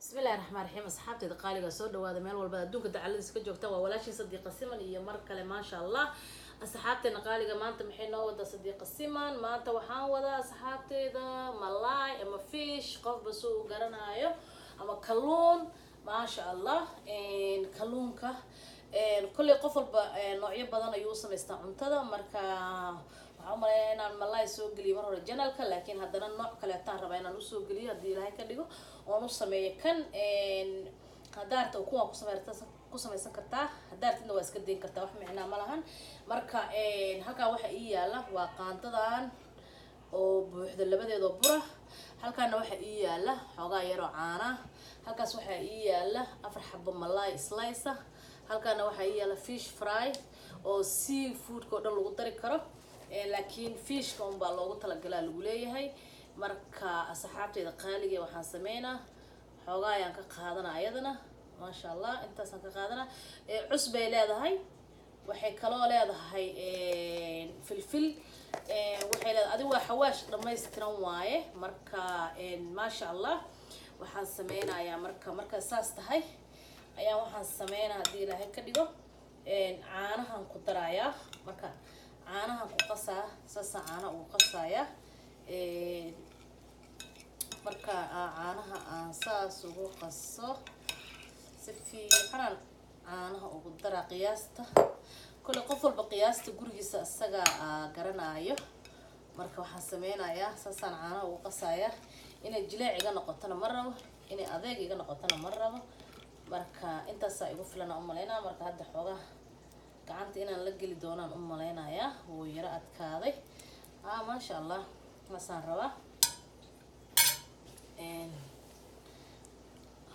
بسم الله الرحمن الرحيم. أصحابتي دقالي سو دوادا meel walba adduunka dacaladiisa ka joogta waa walaashii Sadiiqa Siman iyo mar kale ma sha Allah. Asxaabteena qaaliga maanta maxay noo wada Sadiiqa Siman maanta waxaan wada asxaabteeda malaay ama fish qof basoo garanayo ama kalluun ma sha Allah kalluunka kulli qof walba noocyo badan ayuu sameystaa cuntada marka waxaan umaleeyaa inaan malaay soo geliyo mar hore janalka laakiin haddana nooc kale taan rabaa inaan u soo geliyo haddii Ilaahay ka dhigo oo nu sameeyo kan hadaarta kuwa ku samaysan kartaa hadaartidna waa iska deyn kartaa wax micnaa ma lahan marka halka waxa ii yaala waa qaantadan oo buuxda labadeedo bura halkaana waxa ii yaala xogaa yar oo caana halkaas waxa ii yaala 4 xabbo malaay slice halkaana waxa ii yaala fish fry oo seafood ko dhan lagu dari karo laakiin fish ka baa loogu talagalay lagu leeyahay marka asxaabteeda qaaliga waxaan sameeynaa xogaa ayaan ka qaadanaa ayadana ma sha Allah intaasaan ka qaadanaa cusbay leedahay waxay kaloo leedahay filfil waxay leedahay adigu waa xawaash dhameystiran waaye marka ma sha Allah waxaan sameynayaa marka saas tahay ayaa waxaan sameeynaa hadii Ilaahay ka dhigo caanahan ku darayaa marka caanaha ku qasaa saasa caana uu qasaaya marka caanaha aan saas ugu qaso si fiican caanaha ugu dara qiyaasta kulli qof walba qiyaasta gurigiisa asaga garanayo marka waxaan sameynayaa saasaan caanaha ugu qasaaya inay jileec iga noqotana ma rabo inay adeeg iga noqotana ma rabo marka intaas ay igu filan u maleynaa marka hadda xogaa gacanta inaan la geli doonaan u maleynayaa wuu yara adkaaday ma sha Allah masaan rabaa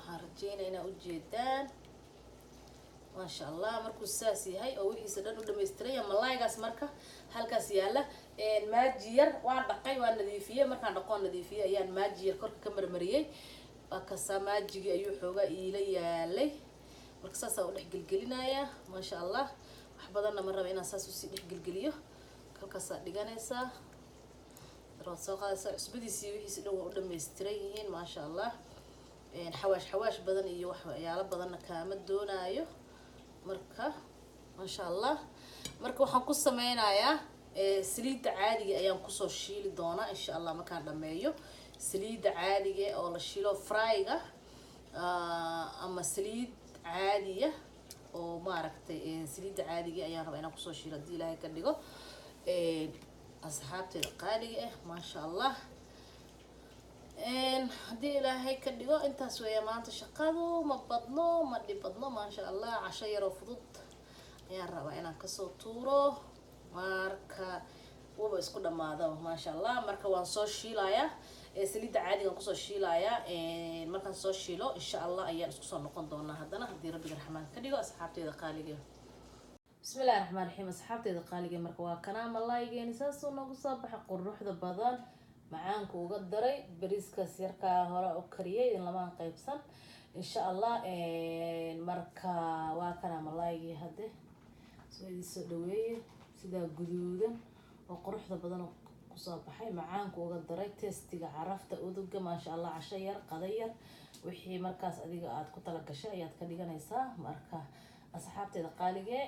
harjeena u jeedaan ma sha Allah markuu saas yahay oo wixiisa dhan u dhameystiray malaaygaas marka halkaas yaala maaji yar waan dhaqay waan nadiifiyay markaan dhaqoon nadiifiyay ayaan maaji yar korka ka marmariyay ka maajigi ayuu xoogaa iila yaalay marka saas u dhex gelgelinayaa ma sha Allah badanna ma raba inaan saas u sii dhexgelgeliyo halkaas dhiganaysaa rood soo qaadaysaa cusbadiisii wixiisa dhan waa u dhameystiran yihiin ma sha Allah xawaash badan iyo waxyaalo badanna kaama doonaayo marka ma sha Allah marka waxaan ku sameynayaa saliidda caadiga ayaan ku soo shiili doonaa insha Allah markaan dhameeyo saliidda caadiga oo la shiilo fry-ga ama saliid caadiya oo maaragtay saliidda caadiga ayaan rabaa inaan ku soo shiilo hadii Ilaahay ka dhigo asxaabteeda qaaliga ma sha Allah hadii Ilaahay ka dhigo intaas weeye maanta shaqadu ma badno ma dhibadno ma sha Allah casho yar oo fudud ayaan rabaa inaan ka soo tuuro marka waba isku dhamaado ma sha Allah marka waan soo shiilayaa saliidda caadiga aan ku soo shiilayaa markaan soo shiilo insha Allah ayaan isku soo noqon doonaa haddana hadii Rabbiga Raxmaan ka dhigo asxaabteeda qaaliga بسم الله الرحمن الرحيم. أصحابتي قالي مرك وكنا ملاي جاني ساسو نقص بح قروح ذا بدن معانك وقدري بريس كسير كهراء أكريه إن لما قيبسن إن شاء الله مركا وكنا ملاي هده سوي سدوية سدا جدودا وقروح ذا بدن قصابحي معانك وقدري تستيق عرفت أذوق ما شاء الله عشير قضير وحي مركز أديق عاد كتلك شيء كديجا نيسا مركا asxaabteeda qaaliga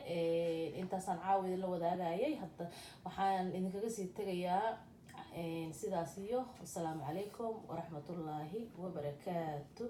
intaasaan caawida la wadaagayay hadda waxaan idinkaga sii tagayaa sidaas iyo assalaamu calaykum waraxmatullaahi wabarakaatu.